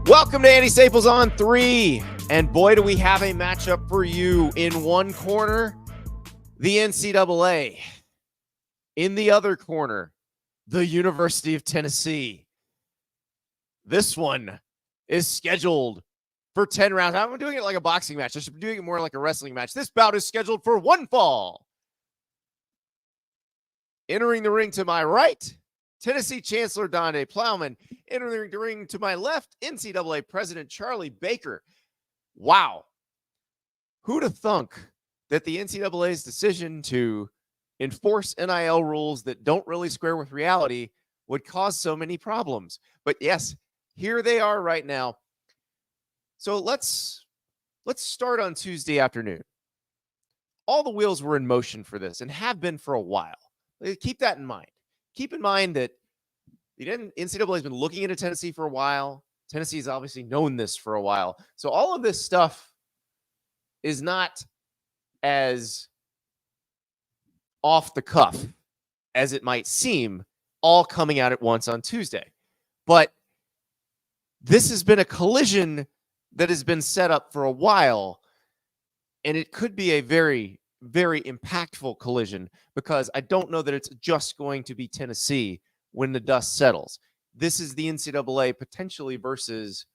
Welcome to Andy Staples On3. And boy, do we have a matchup for you. In one corner, the NCAA. In the other corner, the University of Tennessee. This one is scheduled for 10 rounds. I'm doing it like a boxing match. I should be doing it more like a wrestling match. This bout is scheduled for one fall. Entering the ring to my right, Tennessee Chancellor Donde Plowman. Entering the ring to my left, NCAA President Charlie Baker. Wow. Who'd have thunk that the NCAA's decision to enforce NIL rules that don't really square with reality would cause so many problems? But yes, here they are right now. So let's start on Tuesday afternoon. All the wheels were in motion for this and have been for a while. Keep that in mind. Keep in mind that the NCAA has been looking into Tennessee for a while. Tennessee has obviously known this for a while. So all of this stuff is not as off the cuff as it might seem, all coming out at once on Tuesday. But this has been a collision that has been set up for a while, and it could be a very, very impactful collision, because I don't know that it's just going to be Tennessee when the dust settles. This is the NCAA potentially versus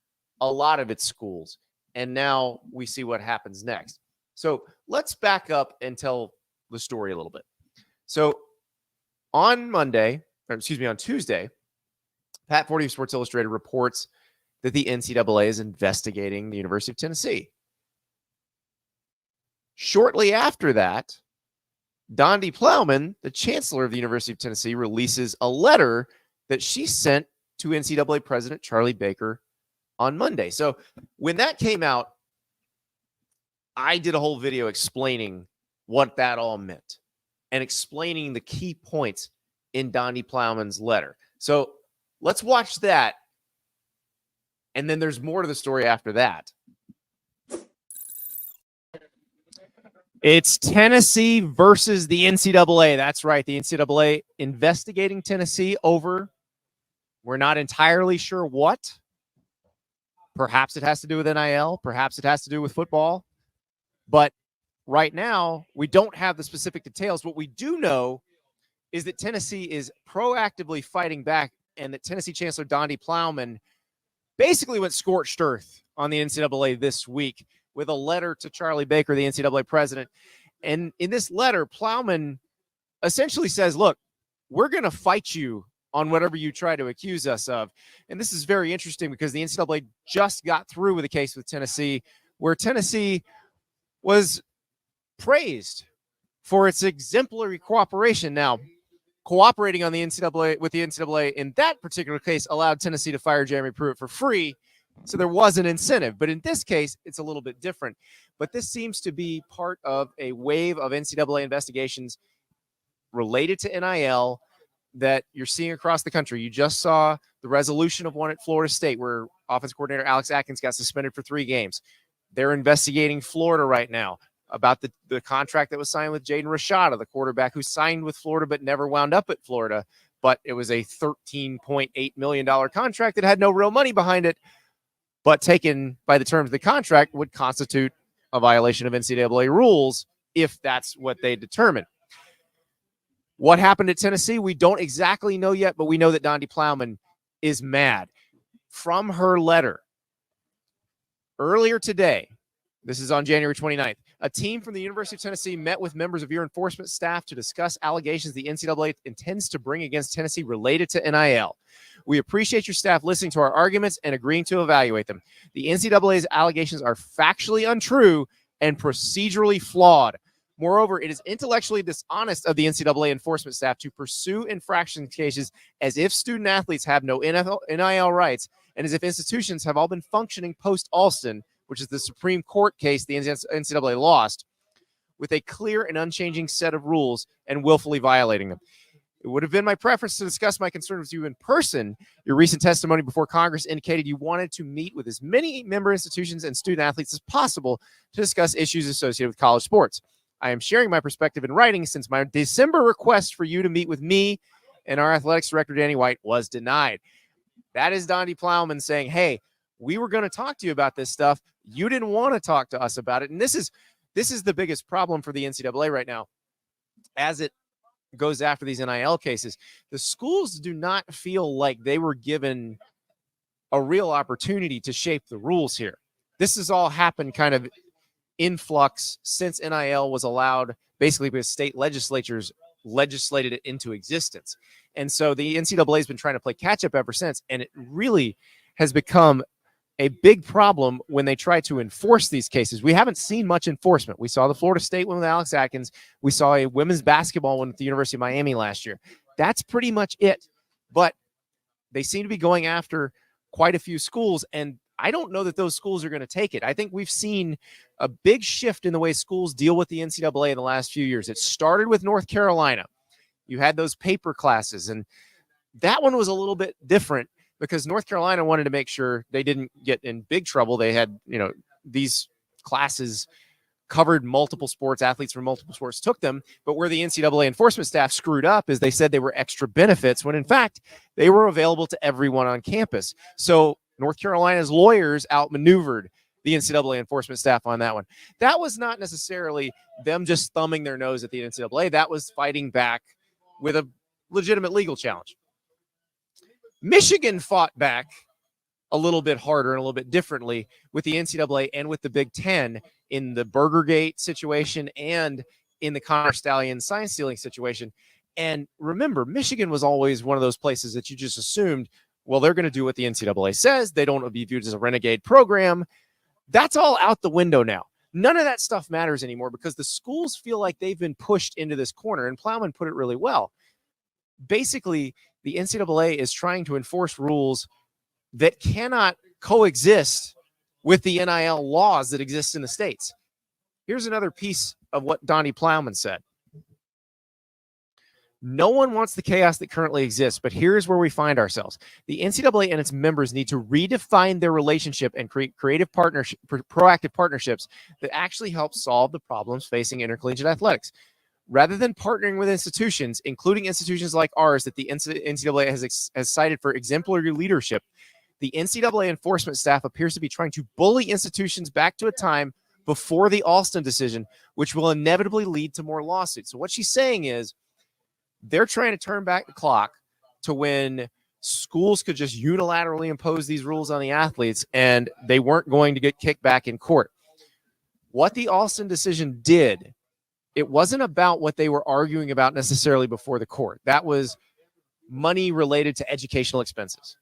a lot of its schools, and now we see what happens next. So let's back up and tell the story a little bit. So on Tuesday, Pat Forty of Sports Illustrated reports that the NCAA is investigating the University of Tennessee. Shortly after that, Donde Plowman, the Chancellor of the University of Tennessee, releases a letter that she sent to NCAA President Charlie Baker on Monday. So when that came out, I did a whole video explaining what that all meant and explaining the key points in Donde Plowman's letter. So let's watch that. And then there's more to the story after that. It's Tennessee versus the NCAA. That's right. The NCAA investigating Tennessee over, we're not entirely sure what. Perhaps it has to do with NIL. Perhaps it has to do with football. But right now, we don't have the specific details. What we do know is that Tennessee is proactively fighting back, and that Tennessee Chancellor Donde Plowman basically went scorched earth on the NCAA this week with a letter to Charlie Baker, the NCAA president. And in this letter, Plowman essentially says, look, we're going to fight you on whatever you try to accuse us of. And this is very interesting because the NCAA just got through with a case with Tennessee where Tennessee was praised for its exemplary cooperation. Now, cooperating on the NCAA with the NCAA in that particular case allowed Tennessee to fire Jeremy Pruitt for free. So there was an incentive. But in this case, it's a little bit different. But this seems to be part of a wave of NCAA investigations related to NIL that you're seeing across the country. You just saw the resolution of one at Florida State where offensive coordinator Alex Atkins got suspended for 3 games. They're investigating Florida right now about the contract that was signed with Jaden Rashada, the quarterback who signed with Florida but never wound up at Florida. But it was a $13.8 million contract that had no real money behind it, but taken by the terms of the contract would constitute a violation of NCAA rules if that's what they determine. What happened at Tennessee, we don't exactly know yet, but we know that Donde Plowman is mad. From her letter, earlier today, this is on January 29th, a team from the University of Tennessee met with members of your enforcement staff to discuss allegations the NCAA intends to bring against Tennessee related to NIL. We appreciate your staff listening to our arguments and agreeing to evaluate them. The NCAA's allegations are factually untrue and procedurally flawed. Moreover, it is intellectually dishonest of the NCAA enforcement staff to pursue infraction cases as if student athletes have no NIL rights and as if institutions have all been functioning post-Alston, which is the Supreme Court case the NCAA lost, with a clear and unchanging set of rules and willfully violating them. It would have been my preference to discuss my concerns with you in person. Your recent testimony before Congress indicated you wanted to meet with as many member institutions and student athletes as possible to discuss issues associated with college sports. I am sharing my perspective in writing since my December request for you to meet with me and our athletics director, Danny White, was denied. That is Donde Plowman saying, hey, we were going to talk to you about this stuff. You didn't want to talk to us about it. And this is the biggest problem for the NCAA right now as it goes after these NIL cases. The schools do not feel like they were given a real opportunity to shape the rules here. This has all happened kind of in flux since NIL was allowed, basically because state legislatures legislated it into existence. And so the NCAA has been trying to play catch up ever since. And it really has become a big problem when they try to enforce these cases. We haven't seen much enforcement. We saw the Florida State one with Alex Atkins. We saw a women's basketball one at the University of Miami last year. That's pretty much it. But they seem to be going after quite a few schools, and I don't know that those schools are going to take it. I think we've seen a big shift in the way schools deal with the NCAA in the last few years. It started with North Carolina. You had those paper classes, and that one was a little bit different because North Carolina wanted to make sure they didn't get in big trouble. They had, these classes covered multiple sports, athletes from multiple sports took them, but where the NCAA enforcement staff screwed up is they said they were extra benefits when in fact they were available to everyone on campus. So North Carolina's lawyers outmaneuvered the NCAA enforcement staff on that one. That was not necessarily them just thumbing their nose at the NCAA. That was fighting back with a legitimate legal challenge. Michigan fought back a little bit harder and a little bit differently with the NCAA and with the Big Ten in the Burgergate situation and in the Connor Stallion sign stealing situation. And remember, Michigan was always one of those places that you just assumed, well, they're going to do what the NCAA says. They don't want to be viewed as a renegade program. That's all out the window now. None of that stuff matters anymore because the schools feel like they've been pushed into this corner. And Plowman put it really well. Basically, the NCAA is trying to enforce rules that cannot coexist with the NIL laws that exist in the states. Here's another piece of what Donde Plowman said. No one wants the chaos that currently exists, but here's where we find ourselves. The NCAA and its members need to redefine their relationship and create proactive partnerships that actually help solve the problems facing intercollegiate athletics. Rather than partnering with institutions, including institutions like ours that the NCAA has cited for exemplary leadership, the NCAA enforcement staff appears to be trying to bully institutions back to a time before the Alston decision, which will inevitably lead to more lawsuits. So what she's saying is they're trying to turn back the clock to when schools could just unilaterally impose these rules on the athletes and they weren't going to get kicked back in court. What the Alston decision did, it wasn't about what they were arguing about necessarily before the court. That was money related to educational expenses.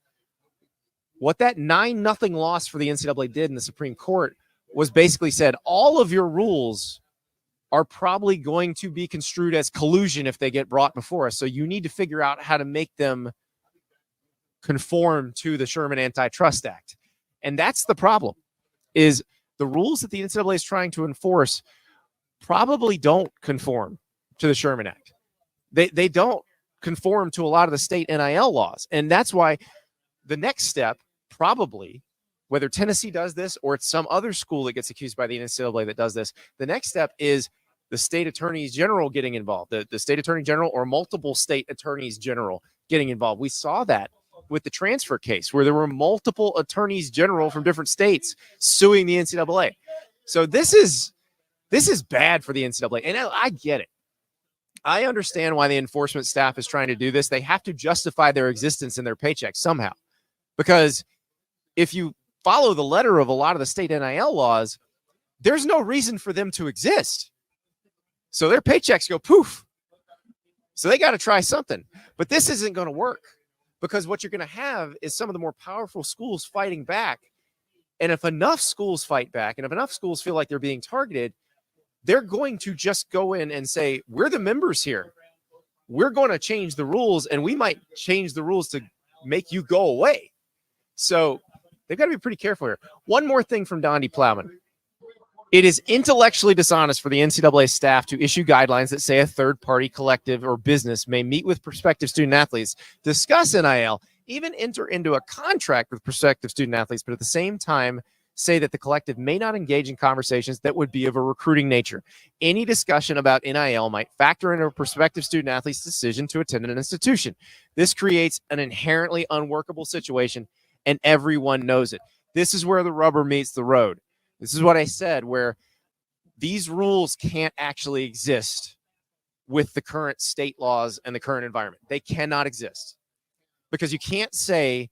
What that 9-0 loss for the NCAA did in the Supreme Court was basically said, all of your rules are probably going to be construed as collusion if they get brought before us. So you need to figure out how to make them conform to the Sherman Antitrust Act. And that's the problem, is the rules that the NCAA is trying to enforce probably don't conform to the Sherman Act. They don't conform to a lot of the state NIL laws. And that's why the next step, probably, whether Tennessee does this or it's some other school that gets accused by the NCAA that does this, the next step is the state attorneys general getting involved, the state attorney general or multiple state attorneys general getting involved. We saw that with the transfer case where there were multiple attorneys general from different states suing the NCAA. So this is bad for the NCAA. And I get it. I understand why the enforcement staff is trying to do this. They have to justify their existence in their paychecks somehow. Because if you follow the letter of a lot of the state NIL laws, there's no reason for them to exist. So their paychecks go poof. So they got to try something. But this isn't going to work because what you're going to have is some of the more powerful schools fighting back. And if enough schools fight back and if enough schools feel like they're being targeted, they're going to just go in and say, we're the members here. We're going to change the rules, and we might change the rules to make you go away. So they've got to be pretty careful here. One more thing from Donde Plowman. It is intellectually dishonest for the NCAA staff to issue guidelines that say a third-party collective or business may meet with prospective student athletes, discuss NIL, even enter into a contract with prospective student athletes, but at the same time say that the collective may not engage in conversations that would be of a recruiting nature. Any discussion about NIL might factor into a prospective student athlete's decision to attend an institution. This creates an inherently unworkable situation, and everyone knows it. This is where the rubber meets the road. This is what I said, where these rules can't actually exist with the current state laws and the current environment. They cannot exist because you can't say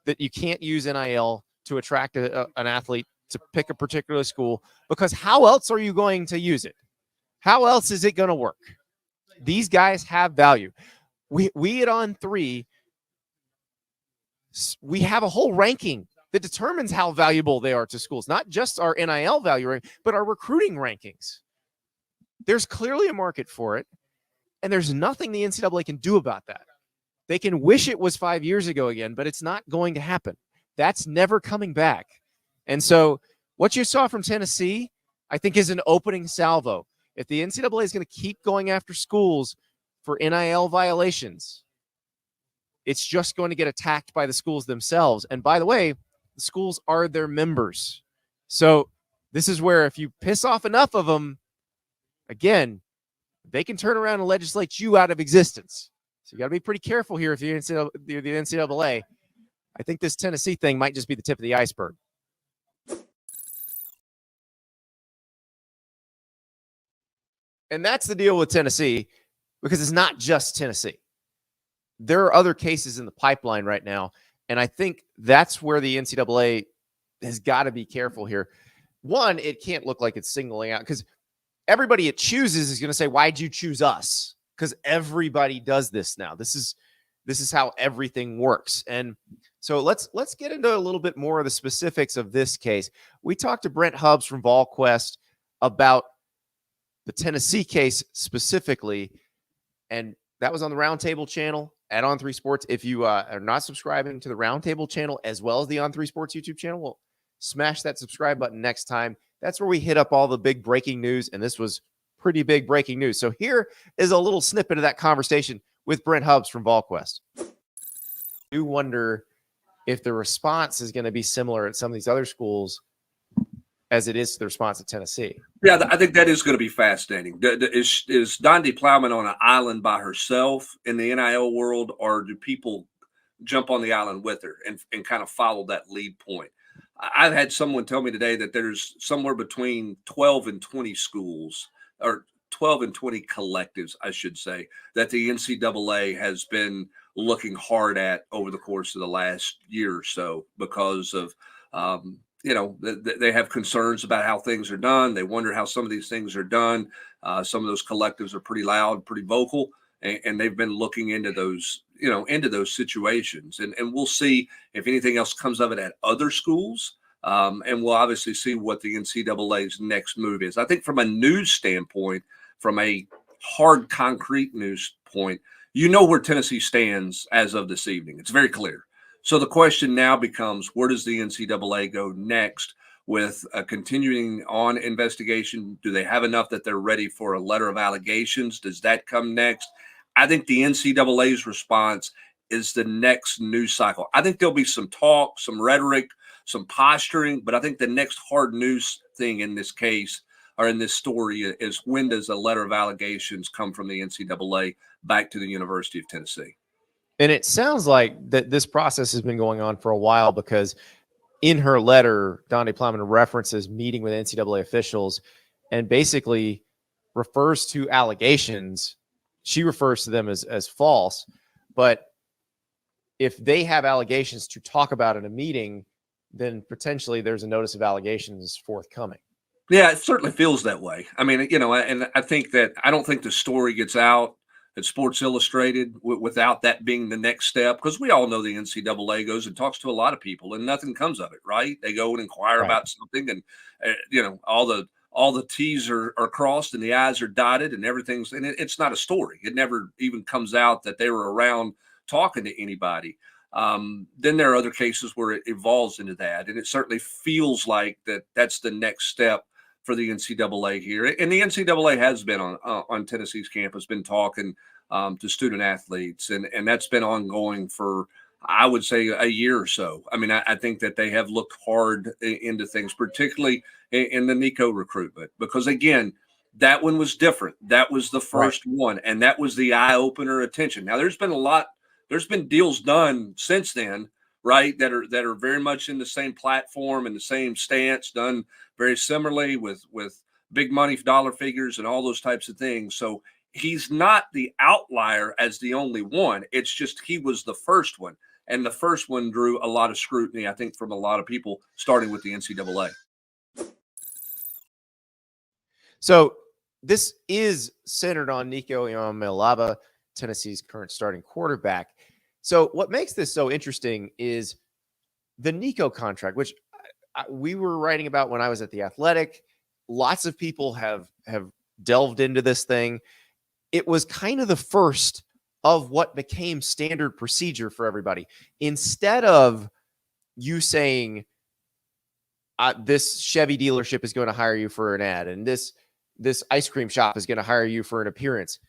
that you can't use NIL to attract an athlete to pick a particular school, because how else are you going to use it? How else is it going to work? These guys have value. We at On3, we have a whole ranking that determines how valuable they are to schools, not just our NIL value, but our recruiting rankings. There's clearly a market for it, and there's nothing the NCAA can do about that. They can wish it was 5 years ago again, but it's not going to happen. That's never coming back. And so what you saw from Tennessee, I think, is an opening salvo. If the NCAA is going to keep going after schools for NIL violations, it's just going to get attacked by the schools themselves. And by the way, the schools are their members. So this is where if you piss off enough of them, again, they can turn around and legislate you out of existence. So you got to be pretty careful here if you're the NCAA. I think this Tennessee thing might just be the tip of the iceberg. And that's the deal with Tennessee, because it's not just Tennessee. There are other cases in the pipeline right now, and I think that's where the NCAA has got to be careful here. One, it can't look like it's singling out, because everybody it chooses is going to say, why'd you choose us? Because everybody does this now. This is how everything works. And so let's get into a little bit more of the specifics of this case. We talked to Brent Hubbs from VolQuest about the Tennessee case specifically, and that was on the Roundtable channel at On3 Sports. If you are not subscribing to the Roundtable channel as well as the On3 Sports YouTube channel, well, smash that subscribe button next time. That's where we hit up all the big breaking news, and this was pretty big breaking news. So here is a little snippet of that conversation with Brent Hubbs from VolQuest. I do wonder if the response is going to be similar at some of these other schools as it is to the response at Tennessee. Yeah, I think that is going to be fascinating. Is Donde Plowman on an island by herself in the NIL world, or do people jump on the island with her and kind of follow that lead point? I've had someone tell me today that there's somewhere between 12 and 20 schools, or 12 and 20 collectives, I should say, that the NCAA has been looking hard at over the course of the last year or so because of they have concerns about how things are done. They wonder how some of these things are done. Some of those collectives are pretty loud, pretty vocal, and they've been looking into those, into those situations. And we'll see if anything else comes of it at other schools. And we'll obviously see what the NCAA's next move is. I think from a news standpoint, from a hard, concrete news point, where Tennessee stands as of this evening. It's very clear. So the question now becomes, where does the NCAA go next with a continuing on investigation? Do they have enough that they're ready for a letter of allegations? Does that come next? I think the NCAA's response is the next news cycle. I think there'll be some talk, some rhetoric, some posturing, but I think the next hard news thing in this case, or in this story, is when does a letter of allegations come from the NCAA back to the University of Tennessee? And it sounds like that this process has been going on for a while, because in her letter, Donde Plowman references meeting with NCAA officials and basically refers to allegations. She refers to them as false. But if they have allegations to talk about in a meeting, then potentially there's a notice of allegations forthcoming. Yeah, it certainly feels that way. I mean, and I think that I don't think the story gets out at Sports Illustrated without that being the next step, because we all know the NCAA goes and talks to a lot of people and nothing comes of it, right? They go and inquire about something, and all the T's are crossed and the I's are dotted and everything's, and it's not a story. It never even comes out that they were around talking to anybody. Then there are other cases where it evolves into that, and it certainly feels like that's the next step for the NCAA here. And the NCAA has been on Tennessee's campus, been talking to student athletes, and that's been ongoing for, I would say, a year or so. I mean, I think that they have looked hard into things, particularly in the Nico recruitment, because again, that one was different. That was the first one, and that was the eye opener attention. Now there's been deals done since then right? That are very much in the same platform and the same stance, done very similarly with big money dollar figures and all those types of things. So he's not the outlier as the only one. It's just he was the first one. And the first one drew a lot of scrutiny, I think, from a lot of people, starting with the NCAA. So this is centered on Nico Iamaleava, Tennessee's current starting quarterback. So what makes this so interesting is the Nico contract, which we were writing about when I was at The Athletic. Lots of people have delved into this thing. It was kind of the first of what became standard procedure for everybody. Instead of you saying this Chevy dealership is going to hire you for an ad, and this ice cream shop is going to hire you for an appearance,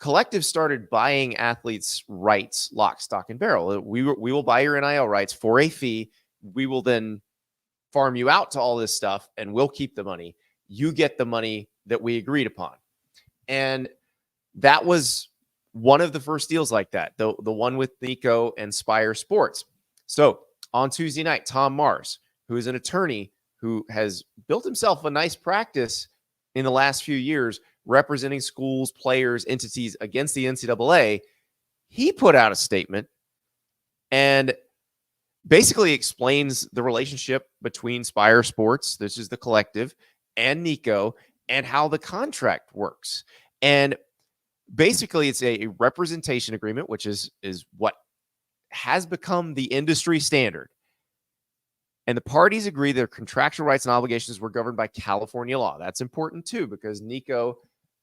collectives started buying athletes' rights, lock, stock, and barrel. We will buy your NIL rights for a fee. We will then farm you out to all this stuff, and we'll keep the money. You get the money that we agreed upon. And that was one of the first deals like that, the one with Nico and Spire Sports. So on Tuesday night, Tom Mars, who is an attorney who has built himself a nice practice in the last few years representing schools, players, entities against the NCAA, he put out a statement and basically explains the relationship between Spire Sports, this is the collective, and Nico, and how the contract works. And basically it's a representation agreement, which is what has become the industry standard. And the parties agree their contractual rights and obligations were governed by California law. That's important too, because Nico,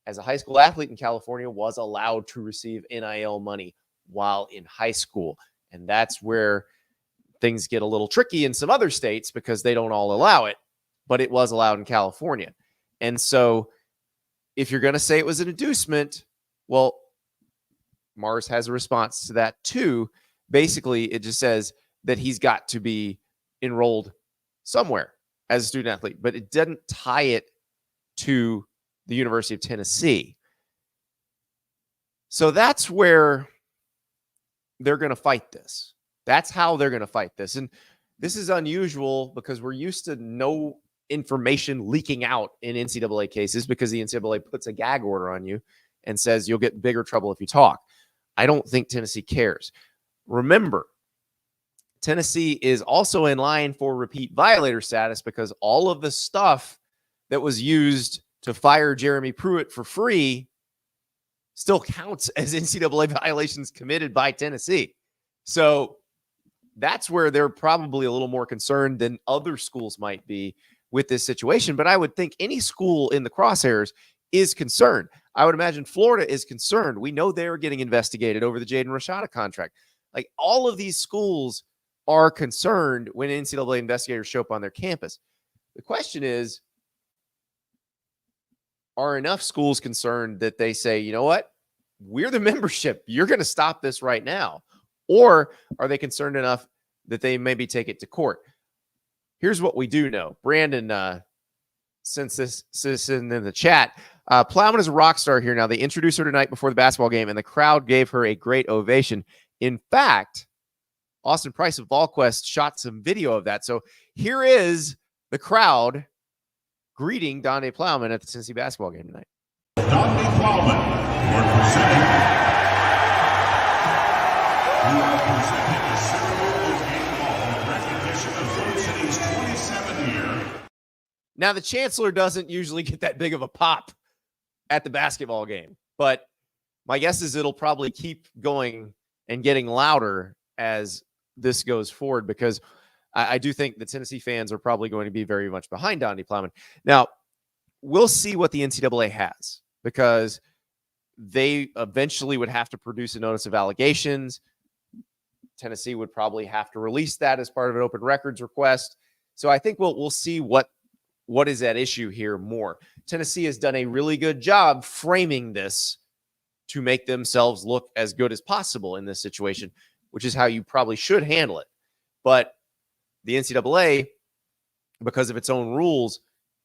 as a high school athlete in California, was allowed to receive NIL money while in high school. And that's where things get a little tricky in some other states because they don't all allow it, but it was allowed in California. And so if you're going to say it was an inducement, well, Mars has a response to that too. Basically, it just says that he's got to be enrolled somewhere as a student athlete, but it doesn't tie it to the University of Tennessee. So that's where they're going to fight this. That's how they're going to fight this. And this is unusual because we're used to no information leaking out in NCAA cases because the NCAA puts a gag order on you and says you'll get in bigger trouble if you talk. I don't think Tennessee cares. Remember, Tennessee is also in line for repeat violator status because all of the stuff that was used to fire Jeremy Pruitt for free still counts as NCAA violations committed by Tennessee. So that's where they're probably a little more concerned than other schools might be with this situation. But I would think any school in the crosshairs is concerned. I would imagine Florida is concerned. We know they're getting investigated over the Jaden Rashada contract. Like all of these schools are concerned when NCAA investigators show up on their campus. The question is, are enough schools concerned that they say, you know what, we're the membership, you're going to stop this right now? Or are they concerned enough that they maybe take it to court? Here's what we do know. Brandon sent this in the chat. Plowman is a rock star here now. They introduced her tonight before the basketball game, and the crowd gave her a great ovation. In fact, Austin Price of VolQuest shot some video of that. So here is the crowd greeting Donde Plowman at the Tennessee basketball game tonight. Donde Plowman, representing the ceremonial game ball in recognition of Third City's 27-year. Now, the Chancellor doesn't usually get that big of a pop at the basketball game, but my guess is it'll probably keep going and getting louder as this goes forward, because I do think the Tennessee fans are probably going to be very much behind Donde Plowman. Now, we'll see what the NCAA has, because they eventually would have to produce a notice of allegations. Tennessee would probably have to release that as part of an open records request. So I think we'll see what is at issue here more. Tennessee has done a really good job framing this to make themselves look as good as possible in this situation, which is how you probably should handle it. But the NCAA, because of its own rules,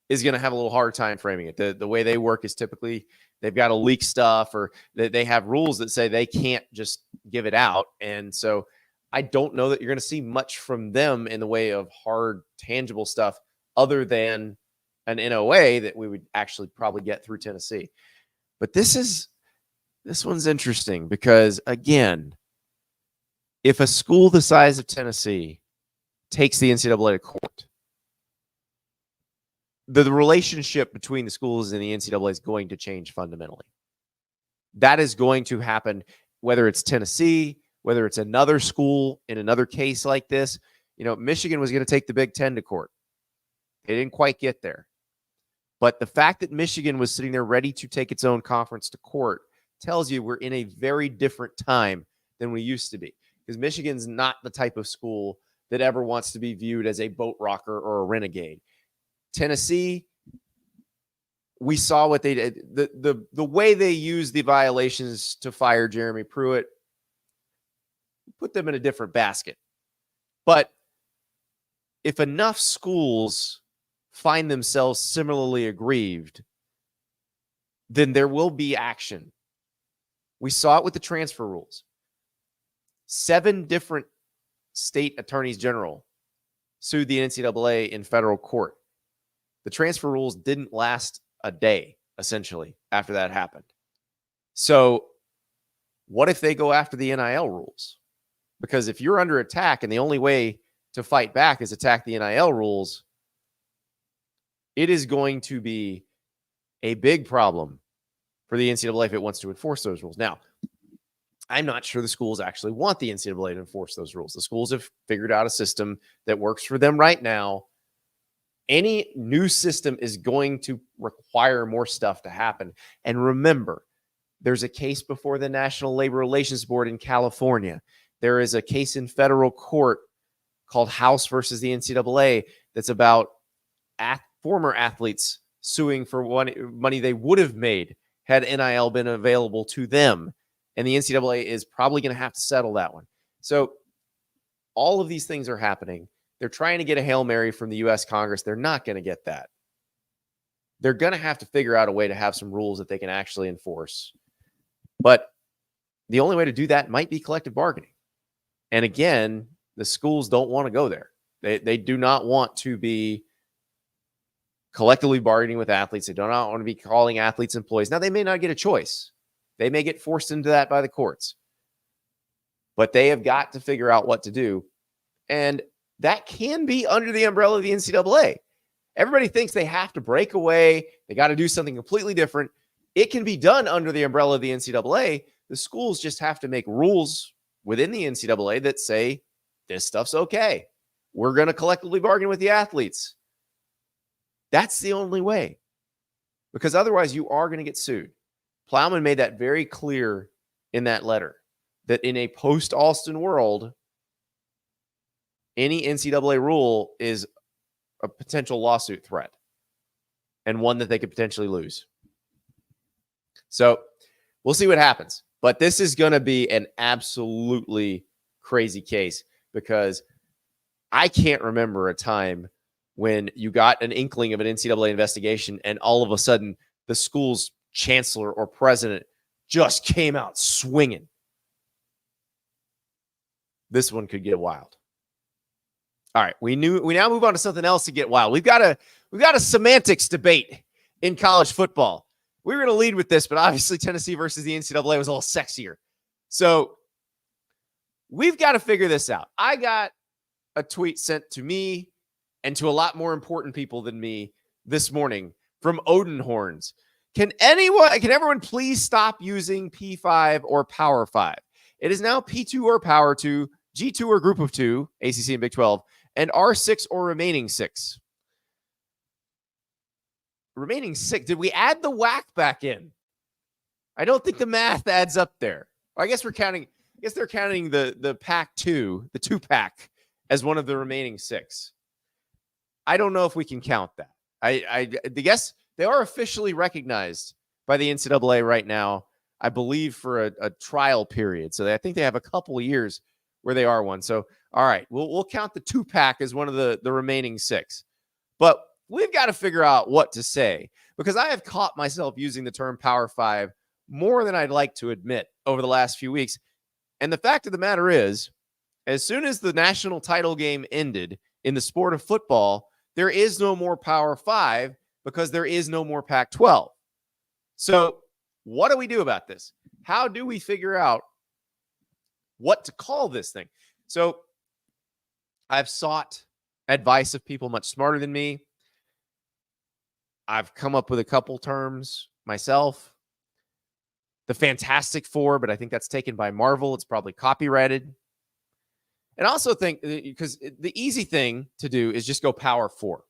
is going to have a little hard time framing it. The way they work is typically they've got to leak stuff, or they have rules that say they can't just give it out. And so I don't know that you're going to see much from them in the way of hard, tangible stuff other than an NOA that we would actually probably get through Tennessee. But this one's interesting because, again, if a school the size of Tennessee takes the NCAA to court, the relationship between the schools and the NCAA is going to change fundamentally. That is going to happen whether it's Tennessee, whether it's another school in another case like this. Michigan was going to take the Big Ten to court. They didn't quite get there. But the fact that Michigan was sitting there ready to take its own conference to court tells you we're in a very different time than we used to be. Because Michigan's not the type of school that ever wants to be viewed as a boat rocker or a renegade. Tennessee, we saw what they did. The way they used the violations to fire Jeremy Pruitt put them in a different basket. But if enough schools find themselves similarly aggrieved, then there will be action. We saw it with the transfer rules. 7 different state attorneys general sued the NCAA in federal court. The transfer rules didn't last a day, essentially, after that happened. So what if they go after the NIL rules? Because if you're under attack and the only way to fight back is attack the NIL rules, it is going to be a big problem for the NCAA if it wants to enforce those rules. Now, I'm not sure the schools actually want the NCAA to enforce those rules. The schools have figured out a system that works for them right now. Any new system is going to require more stuff to happen. And remember, there's a case before the National Labor Relations Board in California. There is a case in federal court called House versus the NCAA that's about former athletes suing for money they would have made had NIL been available to them. And the NCAA is probably going to have to settle that one. So all of these things are happening. They're trying to get a Hail Mary from the U.S. Congress. They're not going to get that. They're going to have to figure out a way to have some rules that they can actually enforce. But the only way to do that might be collective bargaining. And again, the schools don't want to go there. They do not want to be collectively bargaining with athletes. They do not want to be calling athletes employees. Now, they may not get a choice. They may get forced into that by the courts. But they have got to figure out what to do. And that can be under the umbrella of the NCAA. Everybody thinks they have to break away. They got to do something completely different. It can be done under the umbrella of the NCAA. The schools just have to make rules within the NCAA that say this stuff's okay. We're going to collectively bargain with the athletes. That's the only way. Because otherwise you are going to get sued. Plowman made that very clear in that letter, that in a post-Alston world, any NCAA rule is a potential lawsuit threat and one that they could potentially lose. So we'll see what happens. But this is going to be an absolutely crazy case because I can't remember a time when you got an inkling of an NCAA investigation and all of a sudden the school's chancellor or president just came out swinging. This one could get wild. All right, we now move on to something else to get wild. We've got a semantics debate in college football. We were going to lead with this, but obviously Tennessee versus the NCAA was a little sexier. So we've got to figure this out. I got a tweet sent to me and to a lot more important people than me this morning from Odin Horns. Can everyone please stop using P5 or Power 5? It is now P2 or Power 2, G2 or Group of 2, ACC and Big 12, and R6 or Remaining 6. Remaining 6. Did we add the WAC back in? I don't think the math adds up there. I guess they're counting the pack 2, the 2-pack, as one of the remaining 6. I don't know if we can count that. I guess they are officially recognized by the NCAA right now, I believe, for a trial period. So I think they have a couple of years where they are one. So, all right, we'll count the 2-pack as one of the remaining 6. But we've got to figure out what to say because I have caught myself using the term Power 5 more than I'd like to admit over the last few weeks. And the fact of the matter is, As soon as the national title game ended in the sport of football, there is no more Power 5 because there is no more Pac-12. So what do we do about this? How do we figure out what to call this thing? So I've sought advice of people much smarter than me. I've come up with a couple terms myself. The Fantastic Four, but I think that's taken by Marvel. It's probably copyrighted. And I also think, because the easy thing to do is just go Power 4.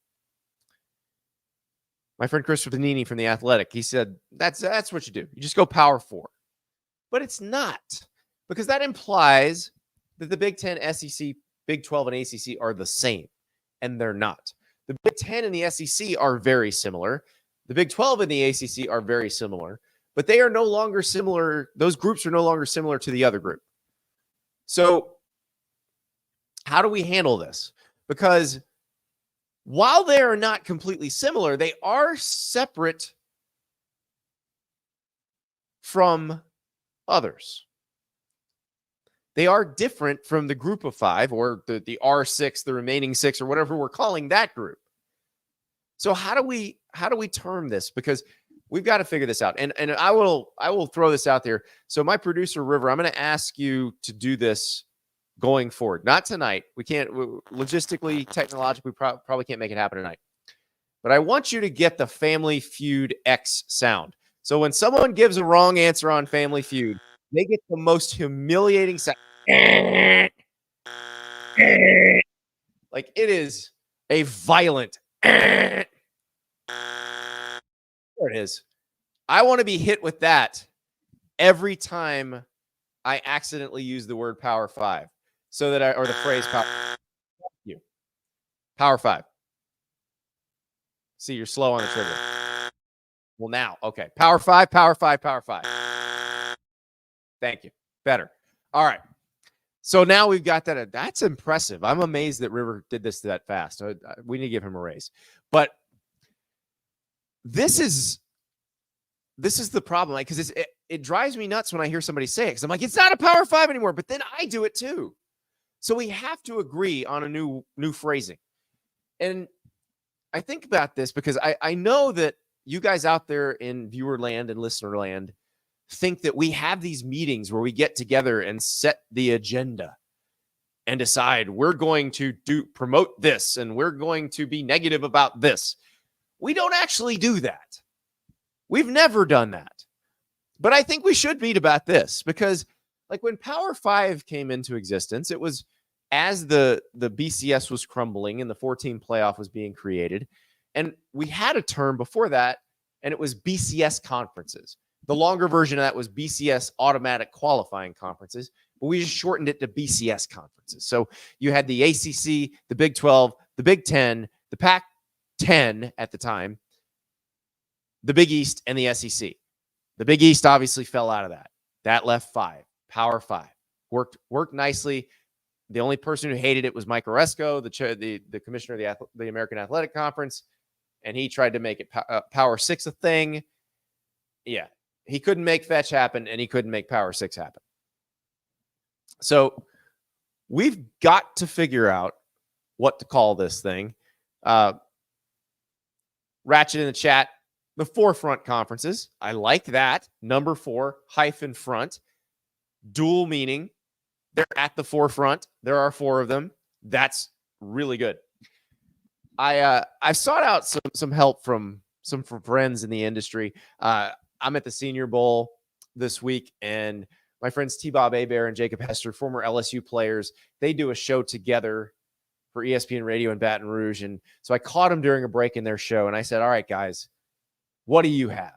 My friend Chris Vanini from The Athletic, he said, that's what you do. You just go Power 4. But it's not, because that implies that the Big Ten, SEC, Big 12, and ACC are the same, and they're not. The Big Ten and the SEC are very similar. The Big 12 and the ACC are very similar, but they are no longer similar. Those groups are no longer similar to the other group. So how do we handle this? Because while they are not completely similar, they are separate from others. They are different from the group of 5 or the R6, the remaining 6, or whatever we're calling that group. So how do we term this? Because we've got to figure this out. And I will throw this out there. So my producer, River, I'm going to ask you to do this going forward. Not tonight. We can't, logistically, technologically, probably can't make it happen tonight. But I want you to get the Family Feud X sound. So when someone gives a wrong answer on Family Feud, they get the most humiliating sound. Like, it is a violent. There it is. I want to be hit with that every time I accidentally use the word Power 5, so that or the phrase Power. Thank you. Power 5. See, you're slow on the trigger. Well, now, okay. Power 5, Power 5, Power 5. Thank you. Better. All right. So now we've got that. That's impressive. I'm amazed that River did this that fast. We need to give him a raise. But this is the problem, like, because it drives me nuts when I hear somebody say it. Because I'm like, it's not a Power 5 anymore. But then I do it too. So we have to agree on a new phrasing. And I think about this because I know that you guys out there in viewer land and listener land think that we have these meetings where we get together and set the agenda and decide we're going to promote this and we're going to be negative about this. We don't actually do that. We've never done that. But I think we should meet about this because, like, when Power 5 came into existence, it was as the BCS was crumbling and the 14 playoff was being created. And we had a term before that, and it was BCS conferences. The longer version of that was BCS automatic qualifying conferences, but we just shortened it to BCS conferences. So you had the ACC, the Big 12, the Big 10, the Pac-10 at the time, the Big East, and the SEC. The Big East obviously fell out of that. That left 5, Power 5. Worked nicely. The only person who hated it was Mike Oresco, the commissioner of the American Athletic Conference, and he tried to make it Power 6 a thing. Yeah. He couldn't make fetch happen, and he couldn't make Power 6 happen. So we've got to figure out what to call this thing. Ratchet in the chat, the forefront conferences. I like that. Number 4, -front. Dual meaning. They're at the forefront. There are 4 of them. That's really good. I've sought out some help from some friends in the industry. I'm at the Senior Bowl this week, and my friends T-Bob Hebert and Jacob Hester, former LSU players, they do a show together for ESPN Radio in Baton Rouge. And so I caught them during a break in their show, and I said, all right, guys, what do you have?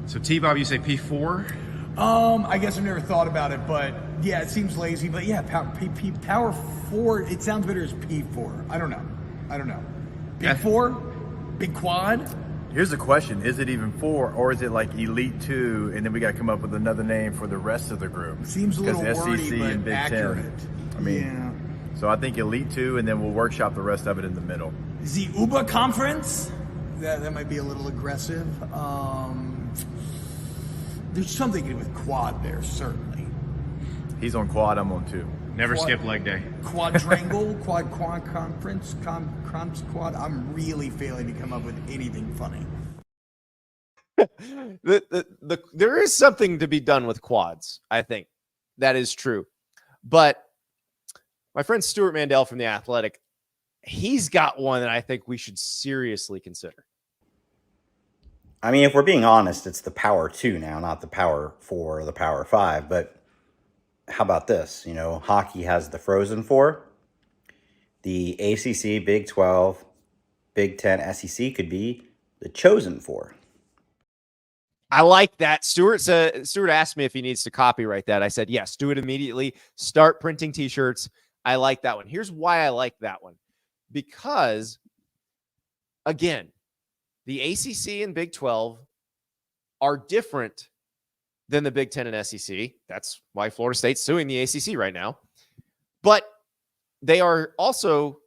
So T-Bob, you say P4? I guess I've never thought about it, but yeah, it seems lazy. But yeah, Power 4, it sounds better as P4. I don't know. Big 4? Big Quad? Here's the question. Is it even 4, or is it like Elite 2, and then we got to come up with another name for the rest of the group? Seems a little wordy, but and Big accurate. 10. I mean, yeah. So I think Elite 2, and then we'll workshop the rest of it in the middle. The UBA Conference? That might be a little aggressive. There's something to do with Quad there, certainly. He's on quad. I'm on 2. Never Quad- skip leg day. Quadrangle, quad conference, quad. I'm really failing to come up with anything funny. There is something to be done with quads. I think that is true. But my friend Stuart Mandel from The Athletic, he's got one that I think we should seriously consider. I mean, if we're being honest, it's the Power 2 now, not the Power 4 or the Power 5. But how about this? You know, hockey has the Frozen Four. The ACC, Big 12, Big 10, SEC could be the Chosen Four. I like that. Stuart asked me if he needs to copyright that. I said, yes, do it immediately. Start printing t-shirts. I like that one. Here's why I like that one. Because, again, the ACC and Big 12 are different than the Big 10 and SEC. That's why Florida State's suing the ACC right now. But they are also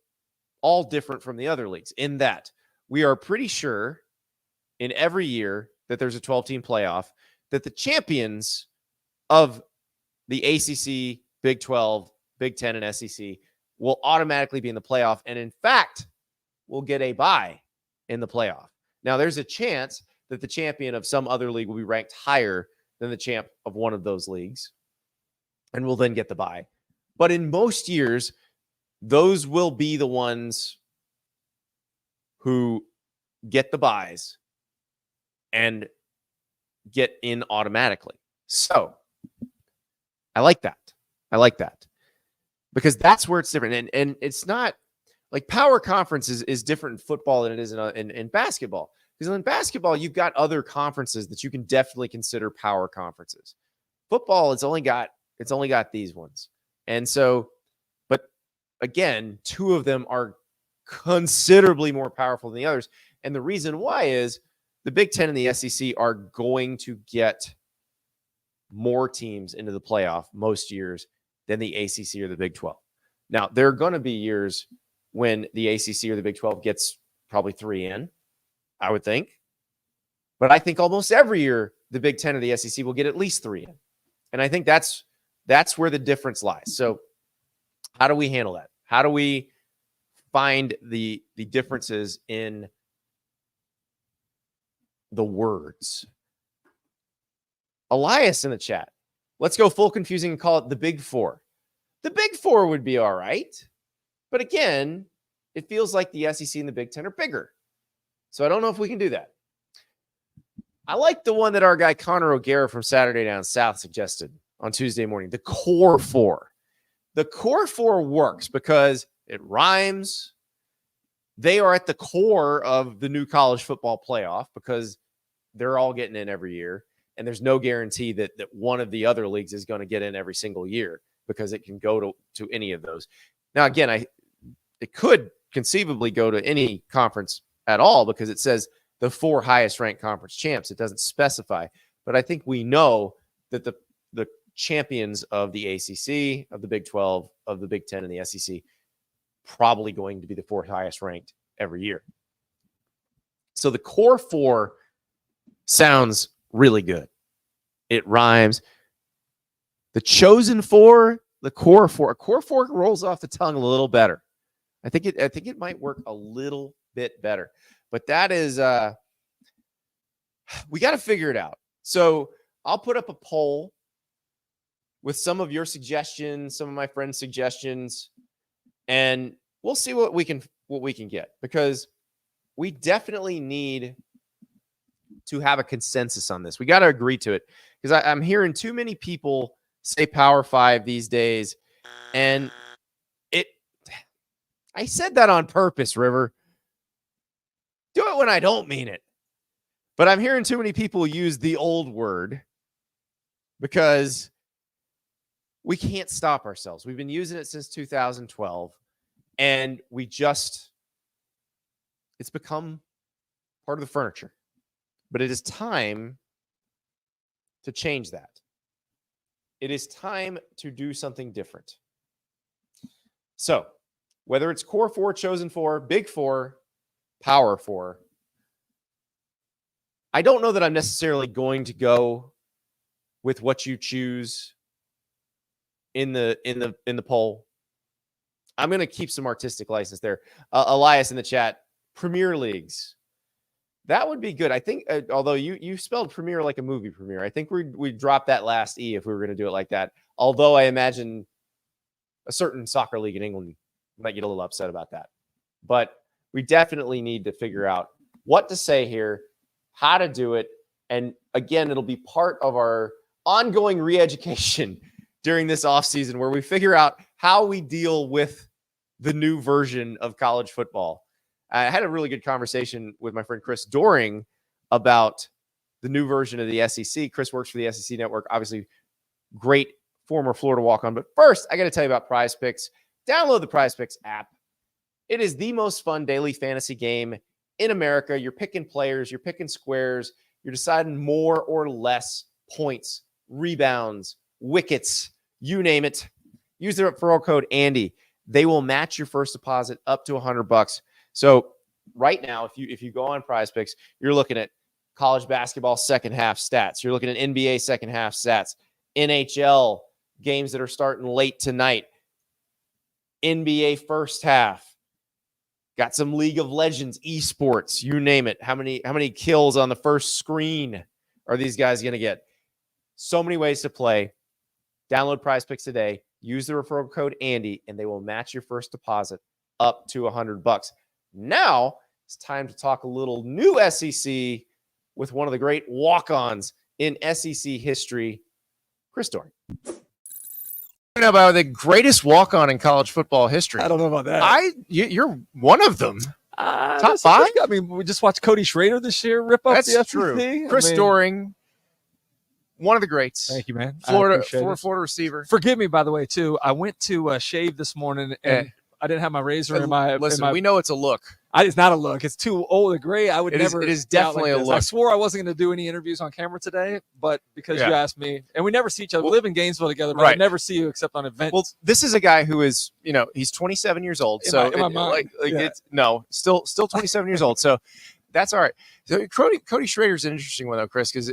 all different from the other leagues in that we are pretty sure in every year that there's a 12-team playoff, that the champions of the ACC, Big 12, Big 10, and SEC will automatically be in the playoff, and in fact, will get a bye in the playoff. Now, there's a chance that the champion of some other league will be ranked higher than the champ of one of those leagues, and will then get the bye. But in most years, those will be the ones who get the byes and get in automatically. So I like that. I like that because that's where it's different. And it's not like power conference is different in football than it is in basketball. Because in basketball, you've got other conferences that you can definitely consider power conferences. Football, it's only got these ones. And so, but again, 2 of them are considerably more powerful than the others. And the reason why is the Big 10 and the SEC are going to get more teams into the playoff most years than the ACC or the Big 12. Now, there are going to be years when the ACC or the Big 12 gets probably 3 in, I would think. But I think almost every year the Big 10 or the SEC will get at least 3 in. And I think that's where the difference lies. So how do we handle that? How do we find the differences in the words? Elias in the chat. Let's go full confusing and call it the Big 4. The Big 4 would be all right. But again, it feels like the SEC and the Big 10 are bigger. So I don't know if we can do that. I like the one that our guy Connor O'Gara from Saturday Down South suggested on Tuesday morning, the Core 4. The Core 4 works because it rhymes. They are at the core of the new college football playoff because they're all getting in every year. And there's no guarantee that one of the other leagues is going to get in every single year because it can go to any of those. Now, again, it could conceivably go to any conference at all because it says the 4 highest ranked conference champs. It doesn't specify. But I think we know that the champions of the ACC, of the Big 12, of the Big 10, and the SEC probably going to be the 4 highest ranked every year. So the Core 4 sounds really good. It rhymes. The Chosen 4, the Core 4. A Core 4 rolls off the tongue a little better. I think it might work a little bit better. But that is we got to figure it out. So I'll put up a poll with some of your suggestions, some of my friends' suggestions, and we'll see what we can get because we definitely need to have a consensus on this. We got to agree to it because I'm hearing too many people say Power 5 these days, and I said that on purpose, River. Do it when I don't mean it. But I'm hearing too many people use the old word because we can't stop ourselves. We've been using it since 2012, and it's become part of the furniture. But it is time to change that. It is time to do something different. So, whether it's Core 4, Chosen 4, Big 4, Power 4, I don't know that I'm necessarily going to go with what you choose in the poll. I'm going to keep some artistic license there. Elias in the chat, Premier Leagues. That would be good. I think, although you spelled premiere like a movie premiere, I think we'd drop that last E if we were going to do it like that. Although I imagine a certain soccer league in England might get a little upset about that. But we definitely need to figure out what to say here, how to do it. And again, it'll be part of our ongoing re-education during this offseason where we figure out how we deal with the new version of college football. I had a really good conversation with my friend Chris Doering about the new version of the SEC. Chris works for the SEC Network, obviously great former Florida walk-on. But first, I got to tell you about Prize Picks. Download the Prize Picks app. It is the most fun daily fantasy game in America. You're picking players, you're picking squares, you're deciding more or less points, rebounds, wickets, you name it. Use the referral code Andy. They will match your first deposit up to $100. So right now, if you go on Prize Picks, you're looking at college basketball second half stats. You're looking at NBA second half stats, NHL games that are starting late tonight, NBA first half. Got some League of Legends, esports, you name it. How many kills on the first screen are these guys going to get? So many ways to play. Download Prize Picks today. Use the referral code Andy, and they will match your first deposit up to $100. Now it's time to talk a little new SEC with one of the great walk-ons in SEC history, Chris Doering. About the greatest walk-on in college football history. I don't know about that. You're one of them. Top 5? I mean, we just watched Cody Schrader this year rip up the SEC. True. Chris Doering, one of the greats. Thank you, man. Florida receiver. Forgive me, by the way, too. I went to shave this morning, and I didn't have my razor in my. Listen, we know it's a look. It's not a look. It's too old and gray. I would never. It is definitely a look. I swore I wasn't going to do any interviews on camera today, but because you asked me, and we never see each other. We live in Gainesville together, but I never see you except on events. Well, this is a guy who is, he's 27 years old. So still 27 years old. So that's all right. So Cody Schrader's an interesting one though, Chris, because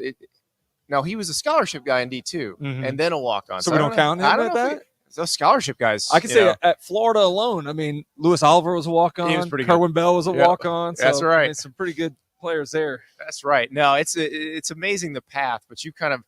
now he was a scholarship guy in D2 and then a walk-on. So we don't count him at that. Those scholarship guys. I can say at Florida alone, I mean, Louis Oliver was a walk-on. He was pretty Kerwin Bell was a walk-on. So, that's right. Some pretty good players there. That's right. No, it's amazing the path, but you kind of,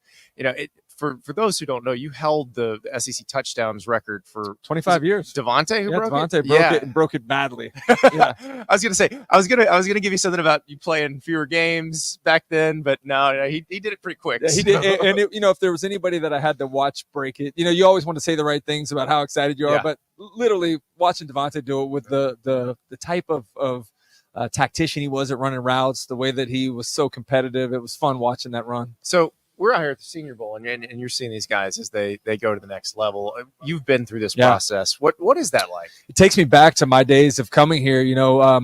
for those who don't know, you held the SEC touchdowns record for 25 years. Devontae broke it? Broke it badly. Yeah. I was gonna say I was gonna give you something about you playing fewer games back then, but no, he did it pretty quick. Yeah, he did. And if there was anybody that I had to watch break it, you always want to say the right things about how excited you are, but literally watching Devontae do it with the type of tactician he was at running routes, the way that he was so competitive, it was fun watching that run. So we're out here at the Senior Bowl, and you're seeing these guys as they go to the next level. You've been through this process. What is that like? It takes me back to my days of coming here.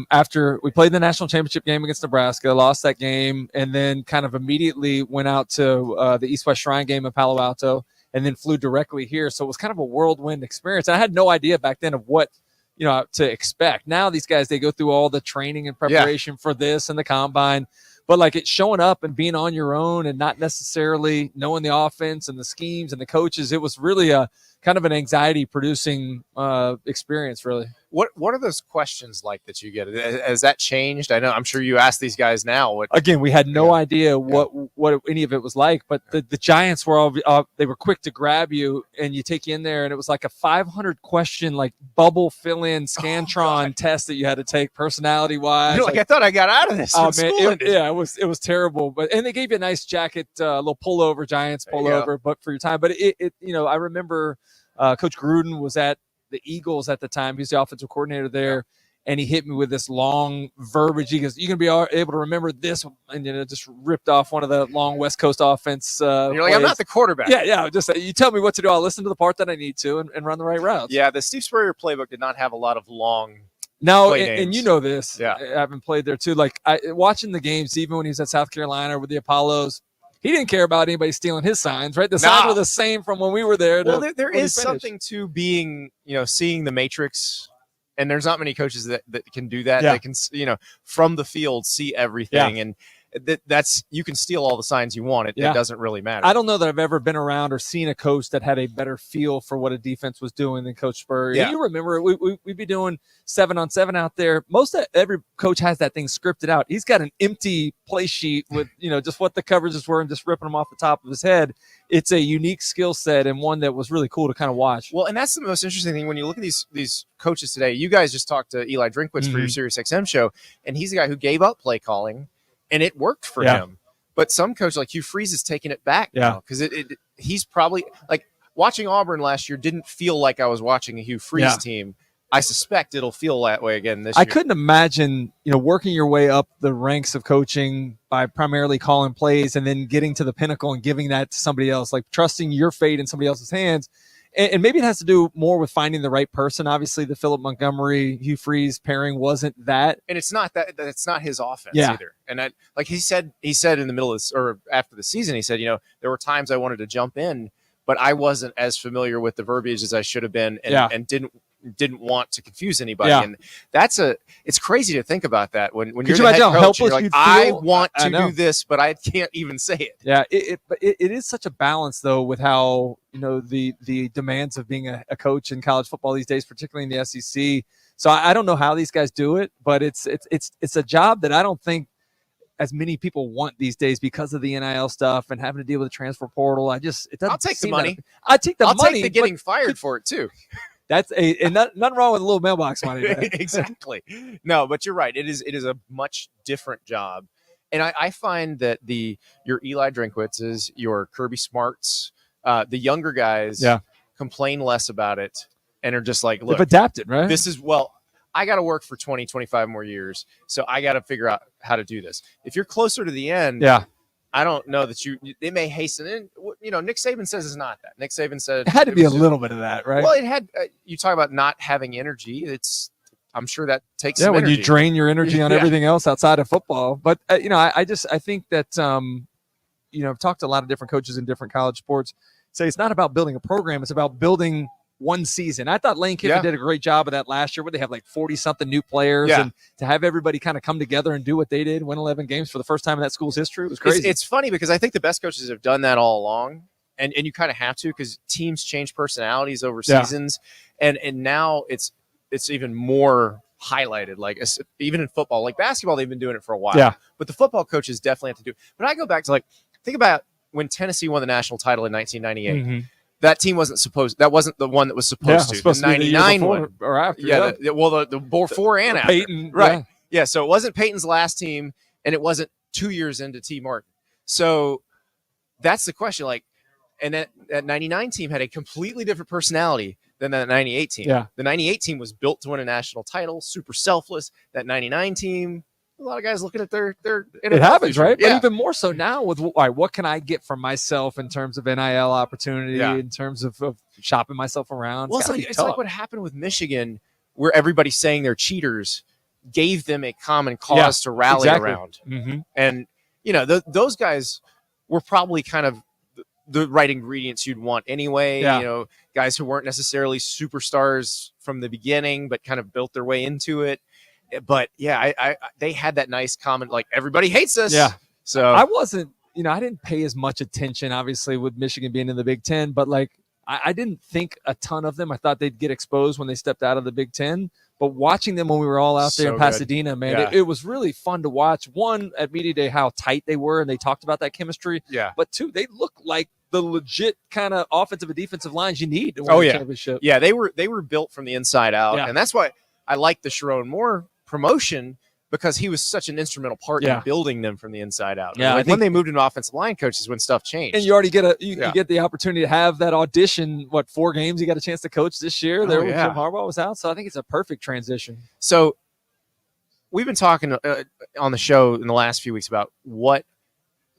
After we played the national championship game against Nebraska, lost that game, and then kind of immediately went out to the East-West Shrine game in Palo Alto, and then flew directly here. So it was kind of a whirlwind experience. And I had no idea back then of what to expect. Now these guys, they go through all the training and preparation for this and the combine. But like it's showing up and being on your own and not necessarily knowing the offense and the schemes and the coaches, it was really a kind of an anxiety-producing experience, really. What are those questions like that you get? Has that changed? I'm sure you ask these guys now. Again, we had no idea what any of it was like, but the Giants were they were quick to grab you and you take you in there, and it was like a 500-question like bubble fill-in Scantron test that you had to take personality-wise. You're like I thought I got out of this. Oh man, it was terrible. And they gave you a nice jacket, a little pullover, Giants pullover, but for your time. But I remember Coach Gruden was at the Eagles at the time. He was the offensive coordinator there, and he hit me with this long verbiage. He goes, "You're gonna be able to remember this," and just ripped off one of the long West Coast offense. You're like, plays. I'm not the quarterback. Yeah. Just you tell me what to do. I'll listen to the part that I need to and run the right routes. Yeah, the Steve Spurrier playbook did not have a lot of long. No, and you know this. Yeah, I haven't played there too. Like watching the games, even when he was at South Carolina with the Apollos. He didn't care about anybody stealing his signs, right? The signs were the same from when we were there. Well, there is something to being, seeing the matrix, and there's not many coaches that can do that. Yeah. They can, from the field, see everything. Yeah. And that's you can steal all the signs you want. It doesn't really matter. I don't know that I've ever been around or seen a coach that had a better feel for what a defense was doing than Coach Spurrier. Yeah. You remember we'd be doing 7-on-7 out there. Every coach has that thing scripted out. He's got an empty play sheet with just what the coverages were and just ripping them off the top of his head. It's a unique skill set and one that was really cool to kind of watch. Well, and that's the most interesting thing when you look at these coaches today. You guys just talked to Eli Drinkwitz for your SiriusXM show, and he's the guy who gave up play calling, and it worked for him. But some coach like Hugh Freeze is taking it back now because he's probably like watching Auburn last year didn't feel like I was watching a Hugh Freeze team. I suspect it'll feel that way again this year. I couldn't imagine, working your way up the ranks of coaching by primarily calling plays and then getting to the pinnacle and giving that to somebody else, like trusting your fate in somebody else's hands. And maybe it has to do more with finding the right person. Obviously, the Philip Montgomery, Hugh Freeze pairing wasn't that. And it's not that. It's not his offense either. And like he said in the middle of this, or after the season, he said, there were times I wanted to jump in, but I wasn't as familiar with the verbiage as I should have been, and didn't want to confuse anybody. And it's crazy to think about that when you're the head coach, you're like, I want to do this, but I can't even say it. Yeah. But it is such a balance though, with how, the demands of being a coach in college football these days, particularly in the SEC. So I don't know how these guys do it, but it's a job that I don't think as many people want these days because of the NIL stuff and having to deal with the transfer portal. It doesn't. I'll take the money. I take the money. I'll take the getting fired for it too. That's and nothing wrong with a little mailbox money. Exactly. No, but you're right. It is a much different job. And I find that your Eli Drinkwitzes, your Kirby Smarts, the younger guys complain less about it and are just like, look, they've adapted, right? I got to work for 20, 25 more years. So I got to figure out how to do this. If you're closer to the end, I don't know that they may hasten in. Nick Saban says it's not that. Nick Saban said it had to be a little bit of that, right? Well, it had, you talk about not having energy. I'm sure that takes some when energy. You drain your energy on everything else outside of football. But, I think that, I've talked to a lot of different coaches in different college sports say it's not about building a program. It's about building one season. I thought Lane Kiffin did a great job of that last year where they have like 40-something new players and to have everybody kind of come together and do what they did, win 11 games for the first time in that school's history. It was crazy. It's funny because I think the best coaches have done that all along. And you kind of have to because teams change personalities over seasons. And now it's even more highlighted, like even in football. Like basketball, they've been doing it for a while. Yeah. But the football coaches definitely have to do it. But I go back to think about when Tennessee won the national title in 1998. Mm-hmm. That team wasn't the one that was supposed to. The 99 one. Or after. The before and after. Peyton. Right. Yeah. So it wasn't Peyton's last team, and it wasn't 2 years into T. Martin. So that's the question. And that 99 team had a completely different personality than that 98 team. Yeah. The 98 team was built to win a national title, super selfless. That 99 team, a lot of guys looking at their it happens, future. right? Yeah. But even more so now with what can I get for myself in terms of NIL opportunity, in terms of shopping myself around. Well, it's like what happened with Michigan, where everybody's saying they're cheaters, gave them a common cause to rally around. Mm-hmm. And those guys were probably kind of the right ingredients you'd want anyway. Guys who weren't necessarily superstars from the beginning, but kind of built their way into it. But they had that nice comment, like everybody hates us. Yeah. So I wasn't, I didn't pay as much attention, obviously, with Michigan being in the Big Ten, but I didn't think a ton of them. I thought they'd get exposed when they stepped out of the Big Ten. But watching them when we were all out there in Pasadena, man, it was really fun to watch. One, at Media Day, how tight they were, and they talked about that chemistry. Yeah. But two, they looked like the legit kind of offensive and defensive lines you need to win a championship. Yeah, they were built from the inside out. Yeah. And that's why I like the Sharon Moore promotion, because he was such an instrumental part in building them from the inside out. Yeah, when they moved into offensive line coaches, when stuff changed. And you already get you get the opportunity to have that audition. 4 games you got a chance to coach this year? When Jim Harbaugh was out, so I think it's a perfect transition. So we've been talking on the show in the last few weeks about what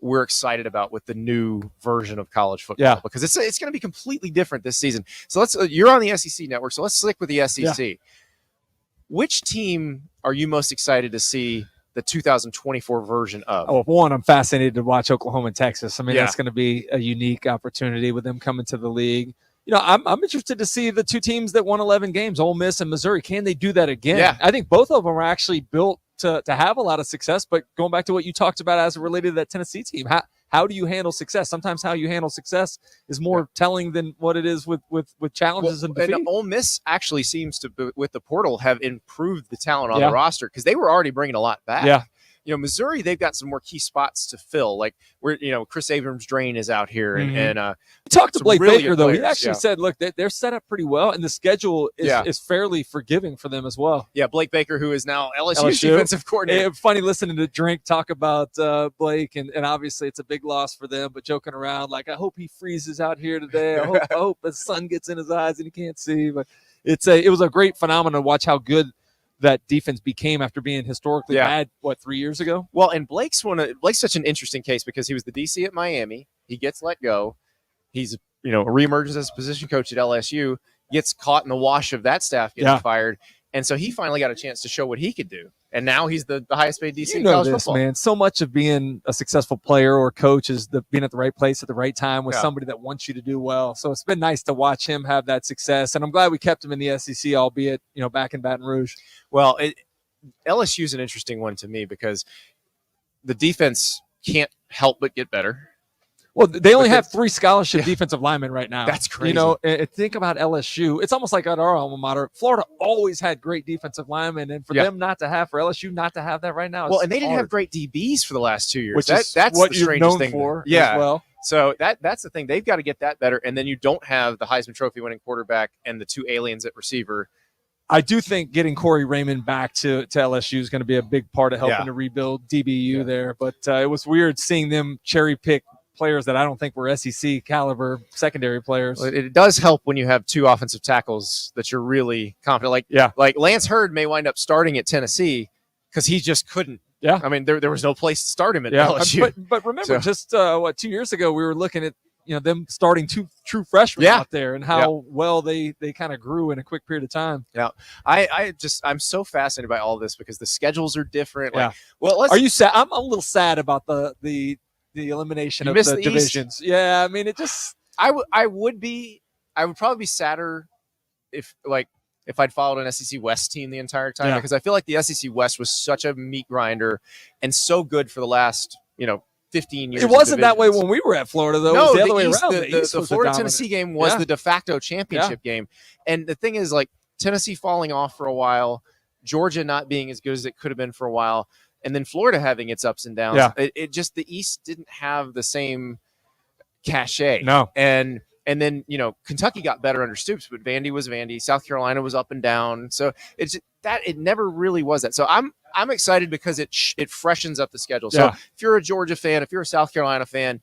we're excited about with the new version of college football, because it's going to be completely different this season. So you're on the SEC network, so let's stick with the SEC. Yeah. Which team are you most excited to see the 2024 version of? Oh, one, I'm fascinated to watch Oklahoma and Texas. I mean, that's going to be a unique opportunity with them coming to the league. I'm interested to see the two teams that won 11 games, Ole Miss and Missouri. Can they do that again? Yeah. I think both of them are actually built to have a lot of success. But going back to what you talked about as it related to that Tennessee team, how do you handle success? Sometimes how you handle success is more telling than what it is with challenges and defeat. And Ole Miss actually seems to, with the portal, have improved the talent on the roster because they were already bringing a lot back. Yeah. Missouri, they've got some more key spots to fill. Like Chris Abrams-Drain is out here, and we talked to Blake really Baker though. players. He actually said, "Look, they're set up pretty well, and the schedule is fairly forgiving for them as well." Yeah, Blake Baker, who is now LSU's defensive coordinator. Funny listening to Drink talk about Blake, and obviously it's a big loss for them. But joking around, like, I hope he freezes out here today. I hope the sun gets in his eyes and he can't see. But it was a great phenomenon to watch how good that defense became after being historically bad, 3 years ago? Well, and Blake's such an interesting case because he was the DC at Miami. He gets let go. He's, reemerges as a position coach at LSU, gets caught in the wash of that staff getting fired. And so he finally got a chance to show what he could do. And now he's the highest paid DC in college football. Man. So much of being a successful player or coach is being at the right place at the right time with somebody that wants you to do well. So it's been nice to watch him have that success. And I'm glad we kept him in the SEC, albeit, back in Baton Rouge. Well, LSU is an interesting one to me because the defense can't help but get better. Well, they only have 3 scholarship defensive linemen right now. That's crazy. Think about LSU. It's almost like at our alma mater. Florida always had great defensive linemen, and for them for LSU not to have that right now. Well, and they didn't have great DBs for the last 2 years. Which that's what the you're strangest known thing for as well. So that's the thing. They've got to get that better, and then you don't have the Heisman Trophy winning quarterback and the 2 aliens at receiver. I do think getting Corey Raymond back to LSU is going to be a big part of helping to rebuild DBU there. But it was weird seeing them cherry pick players that I don't think were SEC caliber secondary players. Well, it does help when you have 2 offensive tackles that you're really confident. Like Lance Hurd may wind up starting at Tennessee because he just couldn't. Yeah, I mean there was no place to start him at LSU. But remember, just 2 years ago we were looking at them starting 2 true freshmen out there and how well they kind of grew in a quick period of time. Yeah, I'm so fascinated by all this because the schedules are different. Are you sad? I'm a little sad about the elimination of the divisions. East? Yeah, I mean, it just. I would probably be sadder if I'd followed an SEC West team the entire time because I feel like the SEC West was such a meat grinder and so good for the last 15 years. It wasn't that way when we were at Florida, though. No, it was the other the way East, around. The Florida-Tennessee game was the de facto championship game. And the thing is, Tennessee falling off for a while, Georgia not being as good as it could have been for a while, and then Florida having its ups and downs. Yeah. It just, the East didn't have the same cachet. No. And then, Kentucky got better under Stoops, but Vandy was Vandy. South Carolina was up and down. So it never really was that. So I'm excited because it freshens up the schedule. So if you're a Georgia fan, if you're a South Carolina fan,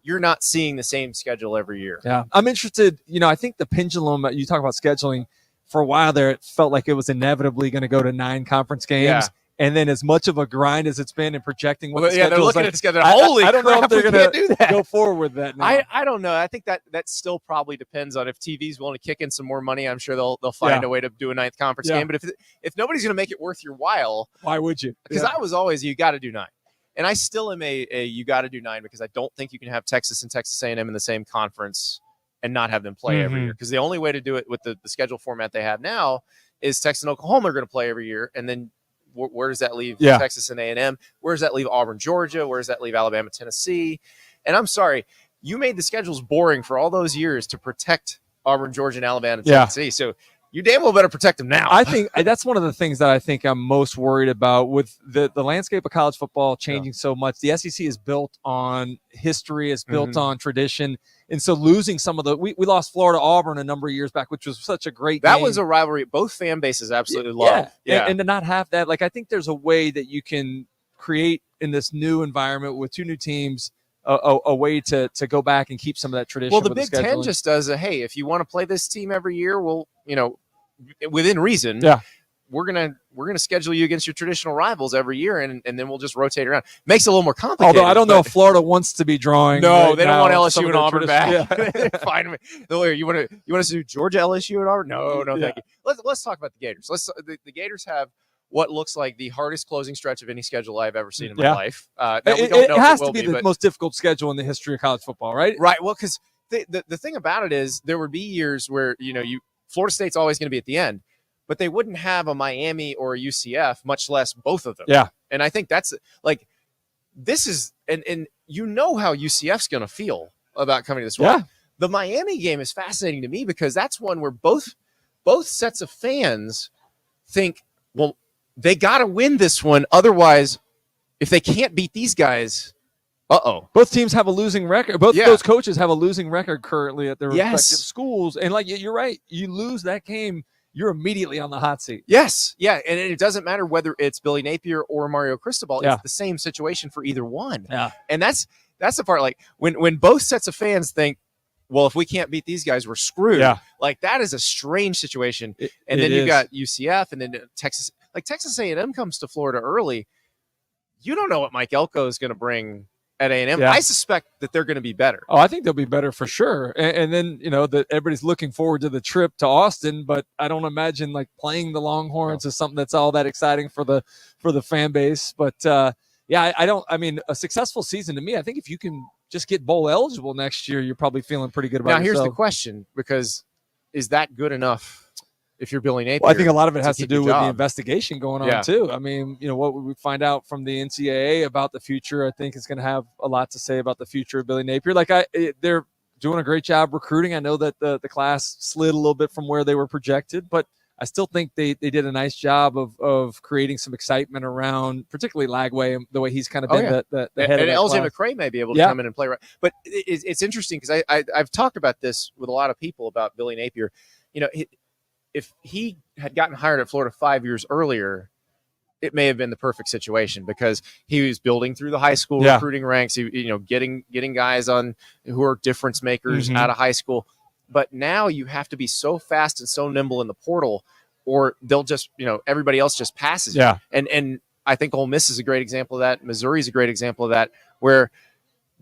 you're not seeing the same schedule every year. Yeah. I'm interested. I think the pendulum, you talk about scheduling, for a while there, it felt like it was inevitably going to go to 9 conference games. Yeah. And then as much of a grind as it's been in projecting what the schedule they're looking like, at the schedule. Holy I don't know if crap, they're going to go forward with that now. I don't know. I think that still probably depends on if TV's willing to kick in some more money. I'm sure they'll find a way to do a 9th conference game. But if nobody's going to make it worth your while, why would you? Because I was always you got to do 9, and I still am a you got to do 9 because I don't think you can have Texas and Texas A&M in the same conference and not have them play every year. Because the only way to do it with the schedule format they have now is Texas and Oklahoma are going to play every year, and then where does that leave Texas and A&M? Where does that leave Auburn, Georgia? Where does that leave Alabama, Tennessee? And I'm sorry, you made the schedules boring for all those years to protect Auburn, Georgia, and Alabama, Tennessee. So you damn well better protect them now. I think that's one of the things that I think I'm most worried about with the landscape of college football changing so much. The SEC is built on history, it's built on tradition. And so losing some of we lost Florida Auburn a number of years back, which was such a great game. That was a rivalry both fan bases absolutely love. Yeah. And to not have that, I think there's a way that you can create in this new environment with 2 new teams a way to go back and keep some of that tradition. Well, the Big Ten just does hey, if you want to play this team every year, well, within reason, we're gonna schedule you against your traditional rivals every year, and then we'll just rotate around. Makes it a little more complicated. Although I don't know if Florida wants to be drawing. No, right they don't now want LSU and Auburn back. Yeah. Fine. You want us to do Georgia, LSU, and Auburn? No, thank you. Let's talk about the Gators. The Gators have what looks like the hardest closing stretch of any schedule I've ever seen in my life. It has to be the most difficult schedule in the history of college football, right? Right. Well, because the thing about it is there would be years where Florida State's always going to be at the end. but they wouldn't have a Miami or a UCF, much less both of them. Yeah. And I think that's like, this is, and you know how UCF's going to feel about coming to this one. Yeah. The Miami game is fascinating to me because that's one where both sets of fans think, well, they got to win this one. Otherwise, if they can't beat these guys, both teams have a losing record. Both of those coaches have a losing record currently at their respective schools. And like, you're right. You lose that game, you're immediately on the hot seat. Yes. Yeah. And it doesn't matter whether it's Billy Napier or Mario Cristobal. Yeah. It's the same situation for either one. Yeah. And that's the part, like when both sets of fans think, well, if we can't beat these guys, we're screwed. Yeah. Like that is a strange situation. And then you got UCF and then Texas, like Texas A&M comes to Florida early. You don't know what Mike Elko is going to bring at A&M. Yeah. I suspect that they're going to be better. Oh, I think they'll be better for sure. And then, everybody's looking forward to the trip to Austin, but I don't imagine like playing the Longhorns is something that's all that exciting for the fan base. But a successful season to me, I think if you can just get bowl eligible next year, you're probably feeling pretty good about it. Now, here's the question, because is that good enough if you're Billy Napier? Well, I think a lot of it has to do with the job? investigation going on too. I mean, what we find out from the NCAA about the future, I think is going to have a lot to say about the future of Billy Napier. Like they're doing a great job recruiting. I know that the class slid a little bit from where they were projected, but I still think they did a nice job of creating some excitement around, particularly Lagway, and the way he's kind of been the head and of that LJ McCray may be able to come in and play right. But it's interesting because I've talked about this with a lot of people about Billy Napier. If he had gotten hired at Florida 5 years earlier, it may have been the perfect situation because he was building through the high school recruiting ranks, getting guys on who are difference makers out of high school. But now you have to be so fast and so nimble in the portal, or they'll just, everybody else just passes you. Yeah. And I think Ole Miss is a great example of that. Missouri is a great example of that, where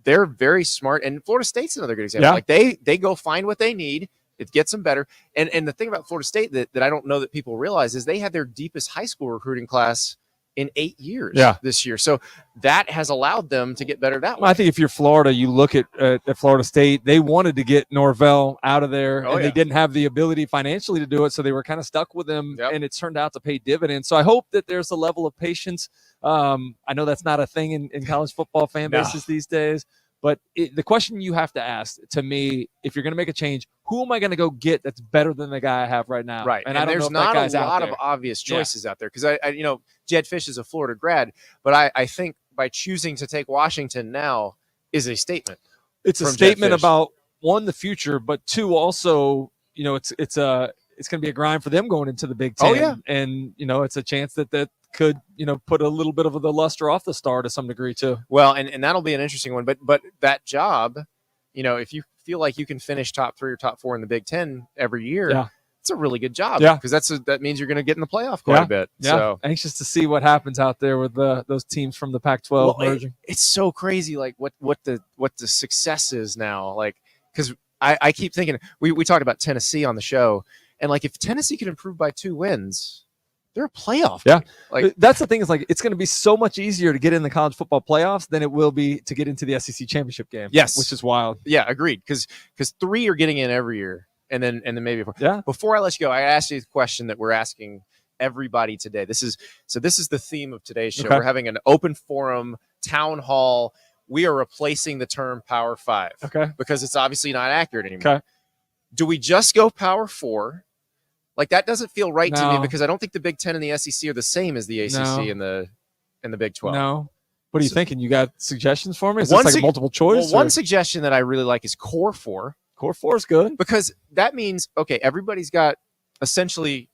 they're very smart. And Florida State's another good example. Yeah. Like they go find what they need. It gets them better. And the thing about Florida State that I don't know that people realize is they had their deepest high school recruiting class in 8 years this year. So that has allowed them to get better that way. I think if you're Florida, you look at Florida State, they wanted to get Norvell out of there, and they didn't have the ability financially to do it, so they were kind of stuck with him, and it turned out to pay dividends. So I hope that there's a level of patience. I know that's not a thing in college football fan bases these days, but the question you have to ask, to me, if you're going to make a change, who am I going to go get that's better than the guy I have right now? Right. And I don't there's know if not that guy's a out lot there. of obvious choices out there because I Jed Fish is a Florida grad, but I think by choosing to take Washington now is a statement. It's a statement about, one, the future, but two, also, it's going to be a grind for them going into the Big Ten. Oh, yeah. And, it's a chance that could, put a little bit of the luster off the star to some degree too. Well, and that'll be an interesting one. But that job, if you feel like you can finish top 3 or top 4 in the Big Ten every year, it's a really good job. Yeah. Because that means you're going to get in the playoff quite a bit. Yeah. So Anxious to see what happens out there with those teams from the Pac-12 merging. It's so crazy, like what the success is now. Like, because I keep thinking, we talked about Tennessee on the show, and like if Tennessee can improve by 2 wins, they're a playoff. Yeah. Team. Like that's the thing, is like it's going to be so much easier to get in the college football playoffs than it will be to get into the SEC championship game. Yes. Which is wild. Yeah, agreed. Because 3 are getting in every year. And then maybe 4. Yeah. Before I let you go, I asked you the question that we're asking everybody today. This is the theme of today's show. Okay. We're having an open forum, town hall. We are replacing the term Power 5. Okay. Because it's obviously not accurate anymore. Okay. Do we just go Power 4? Like that doesn't feel right to me No. because I don't think the Big Ten and the SEC are the same as the ACC and the Big 12. No. What are you thinking? You got suggestions for me? Is One this like a multiple choice? Well, one suggestion that I really like is Core 4. Core 4 is good. Because that means, okay, everybody's got essentially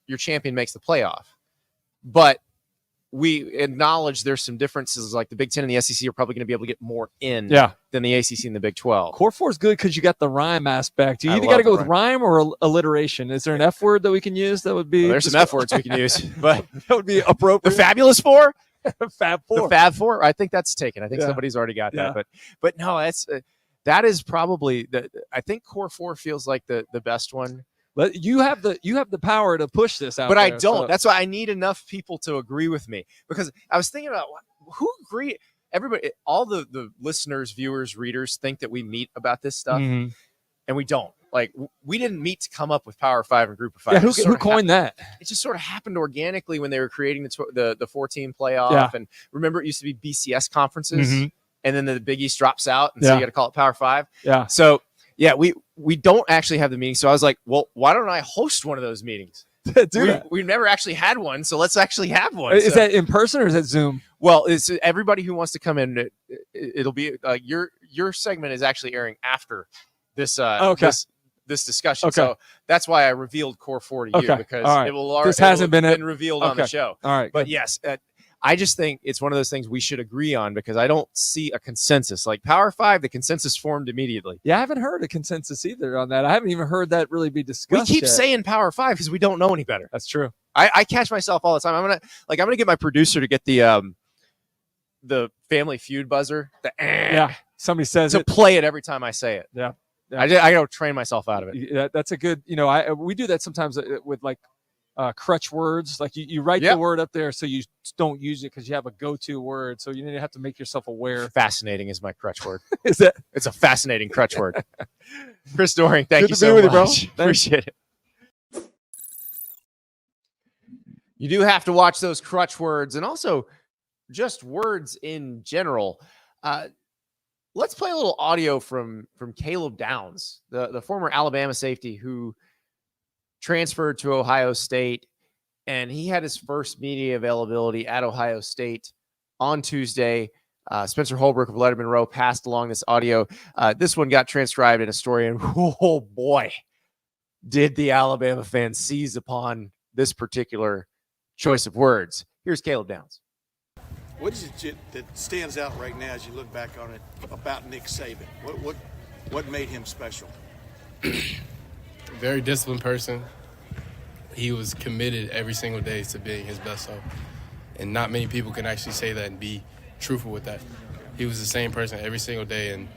your champion makes the playoff. But we acknowledge there's some differences, like the Big Ten and the SEC are probably going to be able to get more in than the ACC and the Big 12. Core 4 is good because you got the rhyme aspect. You I either love got to go the with rhyme or alliteration. Is there an F word that we can use that would be? Well, there's some F words we can use, but that would be appropriate. The Fabulous 4? Fab 4. The Fab 4? I think that's taken. I think Yeah. somebody's already got Yeah. that. But no, that is probably I think Core 4 feels like the best one. But you have the power to push this out. But I there, don't. so- That's why I need enough people to agree with me, because I was thinking about who agree. Everybody, all the listeners, viewers, readers think that we meet about this stuff, Mhm. and we don't. Like we didn't meet to come up with Power 5 and Group of 5. Yeah, who coined that? It just sort of happened organically when they were creating the 4-team playoff. Yeah. And remember, it used to be BCS conferences, Mhm. and then the Big East drops out, and so Yeah. you got to call it Power 5. Yeah. So yeah, we don't actually have the meeting. So I was like, well, why don't I host one of those meetings? We've never actually had one, so let's actually have one. Is that in person or is that Zoom? Well, it's everybody who wants to come in. It'll be your segment is actually airing after this. Okay. This discussion. Okay. So that's why I revealed Core 4 to you, Okay. because All right. it will This hasn't been revealed on the Okay. show. All right. But yes, I just think it's one of those things we should agree on, because I don't see a consensus. Like Power 5, the consensus formed immediately. Yeah, I haven't heard a consensus either on that. I haven't even heard that really be We discussed. keep yet. saying Power 5 because we don't know any better. That's true. I catch myself all the time. I'm gonna get my producer to get the Family Feud buzzer. Yeah. Somebody says To it. play it every time I say it. Yeah. Yeah. I gotta train myself out of it. That's a good, we do that sometimes with like crutch words. Like you write Yep. the word up there so you don't use it because you have a go-to word. So you need to have to make yourself aware. Fascinating is my crutch word. Is that? It's a fascinating crutch word. Chris Doering, thank Good you to be so with you, bro. much. Appreciate it. You do have to watch those crutch words, and also just words in general. Let's play a little audio from Caleb Downs, the former Alabama safety who transferred to Ohio State, and he had his first media availability at Ohio State on Tuesday. Spencer Holbrook of Letterman Row passed along this audio. This one got transcribed in a story, and oh boy, did the Alabama fans seize upon this particular choice of words. Here's Caleb Downs. What is it that stands out right now as you look back on it about Nick Saban? What made him special? Very disciplined person. He was committed every single day to being his best self. And not many people can actually say that and be truthful with that. He was the same person every single day, and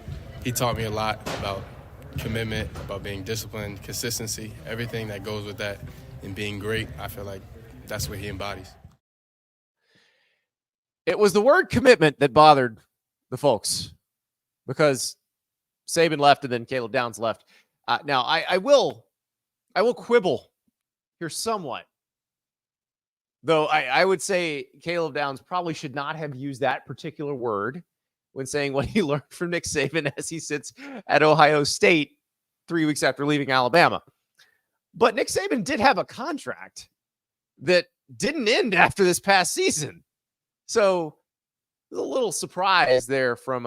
he taught me a lot about commitment, about being disciplined, consistency, everything that goes with that, and being great. I feel like that's what he embodies. It was the word commitment that bothered the folks, because Saban left and then Caleb Downs left. Now, I will quibble here somewhat, though I would say Caleb Downs probably should not have used that particular word when saying what he learned from Nick Saban as he sits at Ohio State 3 weeks after leaving Alabama. But Nick Saban did have a contract that didn't end after this past season. So there's a little surprise there from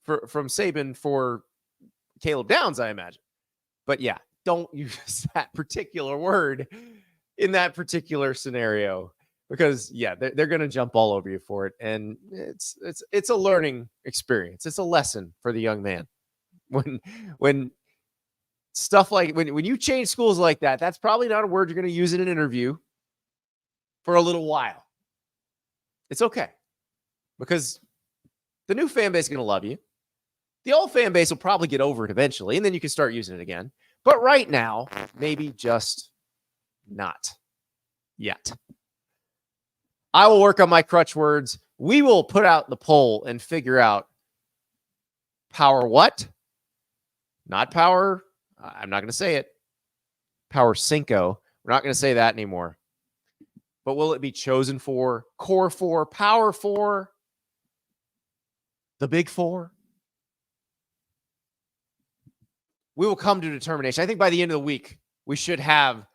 Saban for Caleb Downs, I imagine. But yeah, don't use that particular word in that particular scenario, because yeah, they're going to jump all over you for it, and it's a learning experience. It's a lesson for the young man. When stuff like when you change schools like that, that's probably not a word you're going to use in an interview for a little while. It's okay, because the new fan base is going to love you. The old fan base will probably get over it eventually, and then you can start using it again. But right now, maybe just not yet. I will work on my crutch words. We will put out the poll and figure out power what? Not power. I'm not going to say it. Power Cinco. We're not going to say that anymore. But will it be chosen for Core 4, Power 4, the Big 4? We will come to determination. I think by the end of the week, we should have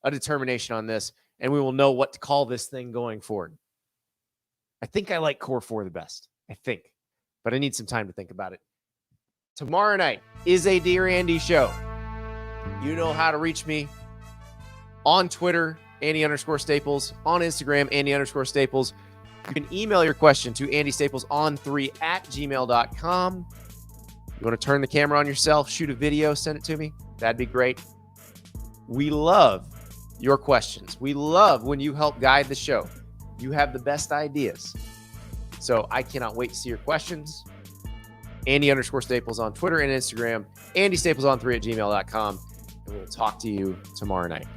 a determination on this, and we will know what to call this thing going forward. I think I like Core 4 the best. I think. But I need some time to think about it. Tomorrow night is a Dear Andy show. You know how to reach me on Twitter, Andy_Staples, on Instagram, Andy_Staples. You can email your question to AndyStaplesOn3@gmail.com. You want to turn the camera on yourself, shoot a video, send it to me? That'd be great. We love your questions. We love when you help guide the show. You have the best ideas. So I cannot wait to see your questions. Andy_Staples on Twitter and Instagram, AndyStaplesOn3@gmail.com. And we'll talk to you tomorrow night.